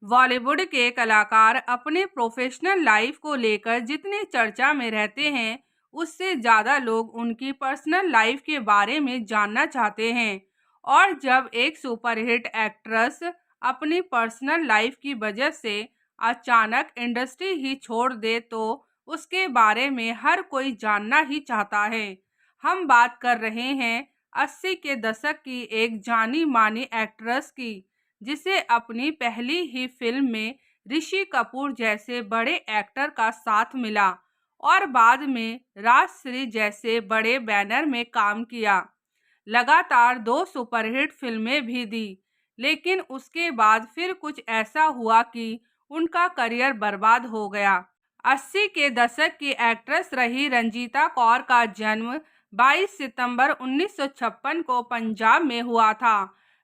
बॉलीवुड के कलाकार अपने प्रोफेशनल लाइफ को लेकर जितने चर्चा में रहते हैं, उससे ज़्यादा लोग उनकी पर्सनल लाइफ के बारे में जानना चाहते हैं। और जब एक सुपरहिट एक्ट्रेस अपनी पर्सनल लाइफ की वजह से अचानक इंडस्ट्री ही छोड़ दे, तो उसके बारे में हर कोई जानना ही चाहता है। हम बात कर रहे हैं 80 के दशक की एक जानी मानी एक्ट्रेस की, जिसे अपनी पहली ही फिल्म में ऋषि कपूर जैसे बड़े एक्टर का साथ मिला और बाद में राजश्री जैसे बड़े बैनर में काम किया। लगातार 2 सुपरहिट फिल्में भी दी, लेकिन उसके बाद फिर कुछ ऐसा हुआ कि उनका करियर बर्बाद हो गया। 80 के दशक की एक्ट्रेस रही रंजीता कौर का जन्म 22 सितंबर 1956 को पंजाब में हुआ था।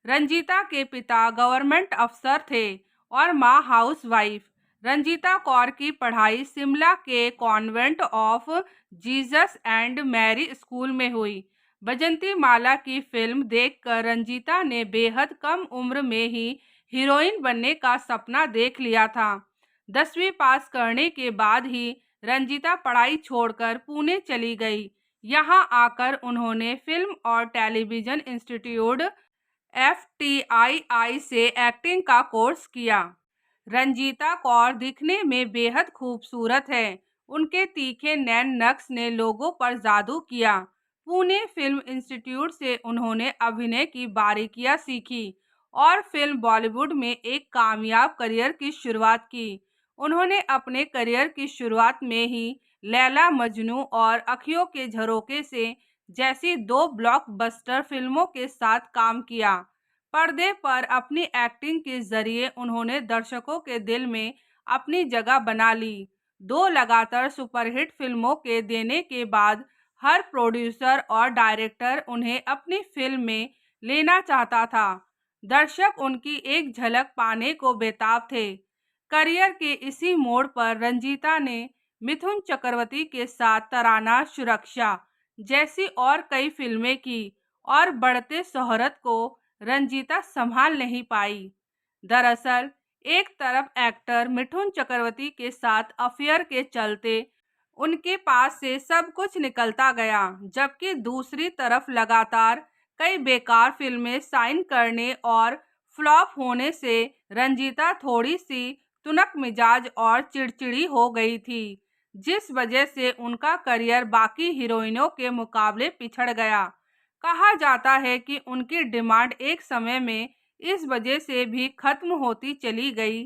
रंजीता के पिता गवर्नमेंट अफसर थे और मां हाउसवाइफ। रंजीता कौर की पढ़ाई शिमला के Convent of Jesus and Mary School में हुई। बजंती माला की फिल्म देखकर रंजीता ने बेहद कम उम्र में ही हीरोइन बनने का सपना देख लिया था। 10वीं पास करने के बाद ही रंजीता पढ़ाई छोड़कर पुणे चली गई। यहाँ आकर उन्होंने फिल्म और टेलीविज़न इंस्टीट्यूट FTII से एक्टिंग का कोर्स किया। रंजीता कौर दिखने में बेहद खूबसूरत है। उनके तीखे नैन नक्श ने लोगों पर जादू किया। पुणे फिल्म इंस्टीट्यूट से उन्होंने अभिनय की बारीकियां सीखी और फिल्म बॉलीवुड में एक कामयाब करियर की शुरुआत की। उन्होंने अपने करियर की शुरुआत में ही लैला मजनू और अखियों के झरोखे से जैसी 2 ब्लॉकबस्टर फिल्मों के साथ काम किया। पर्दे पर अपनी एक्टिंग के जरिए उन्होंने दर्शकों के दिल में अपनी जगह बना ली। 2 लगातार सुपरहिट फिल्मों के देने के बाद हर प्रोड्यूसर और डायरेक्टर उन्हें अपनी फिल्म में लेना चाहता था। दर्शक उनकी एक झलक पाने को बेताब थे। करियर के इसी मोड़ पर रंजीता ने मिथुन चक्रवर्ती के साथ तराना सुरक्षा जैसी और कई फिल्में की और बढ़ते शोहरत को रंजीता संभाल नहीं पाई। दरअसल एक तरफ एक्टर मिथुन चक्रवर्ती के साथ अफेयर के चलते उनके पास से सब कुछ निकलता गया, जबकि दूसरी तरफ लगातार कई बेकार फिल्में साइन करने और फ्लॉप होने से रंजीता थोड़ी सी तुनक मिजाज और चिड़चिड़ी हो गई थी, जिस वजह से उनका करियर बाकी हीरोइनों के मुकाबले पिछड़ गया। कहा जाता है कि उनकी डिमांड एक समय में इस वजह से भी खत्म होती चली गई,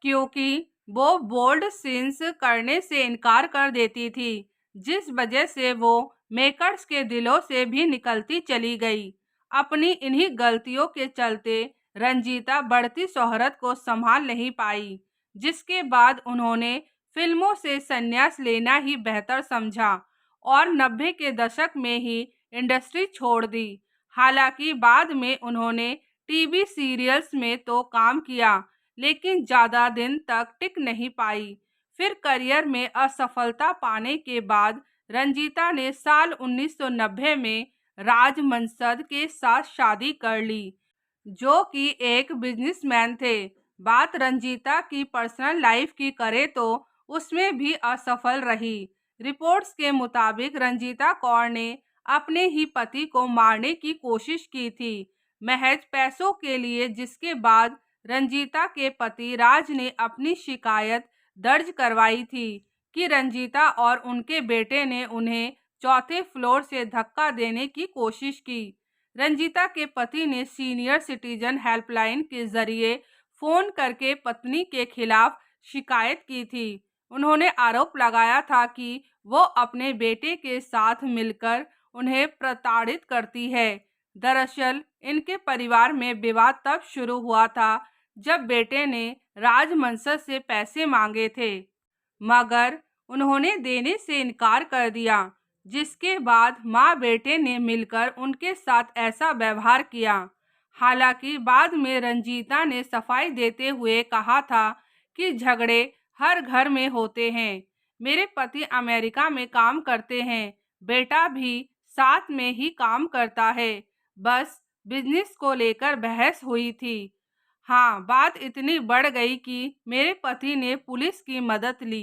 क्योंकि वो बोल्ड सीन्स करने से इनकार कर देती थी, जिस वजह से वो मेकर्स के दिलों से भी निकलती चली गई। अपनी इन्हीं गलतियों के चलते रंजीता बढ़ती शोहरत को संभाल नहीं पाई, जिसके बाद उन्होंने फिल्मों से संन्यास लेना ही बेहतर समझा और 90 के दशक में ही इंडस्ट्री छोड़ दी। हालांकि बाद में उन्होंने टीवी सीरियल्स में तो काम किया, लेकिन ज़्यादा दिन तक टिक नहीं पाई। फिर करियर में असफलता पाने के बाद रंजीता ने साल 1990 में राज मनसद के साथ शादी कर ली, जो कि एक बिजनेसमैन थे। बात रंजीता की पर्सनल लाइफ की करें तो उसमें भी असफल रही। रिपोर्ट्स के मुताबिक रंजीता कौर ने अपने ही पति को मारने की कोशिश की थी, महज पैसों के लिए, जिसके बाद रंजीता के पति राज ने अपनी शिकायत दर्ज करवाई थी कि रंजीता और उनके बेटे ने उन्हें चौथे फ्लोर से धक्का देने की कोशिश की। रंजीता के पति ने सीनियर सिटीजन हेल्पलाइन के जरिए फोन करके पत्नी के खिलाफ शिकायत की थी। उन्होंने आरोप लगाया था कि वो अपने बेटे के साथ मिलकर उन्हें प्रताड़ित करती है। दरअसल इनके परिवार में विवाद तब शुरू हुआ था जब बेटे ने राज मनसद से पैसे मांगे थे, मगर उन्होंने देने से इनकार कर दिया, जिसके बाद मां बेटे ने मिलकर उनके साथ ऐसा व्यवहार किया। हालांकि बाद में रंजीता ने सफाई देते हुए कहा था कि झगड़े हर घर में होते हैं। मेरे पति अमेरिका में काम करते हैं, बेटा भी साथ में ही काम करता है, बस बिजनेस को लेकर बहस हुई थी। हाँ, बात इतनी बढ़ गई कि मेरे पति ने पुलिस की मदद ली।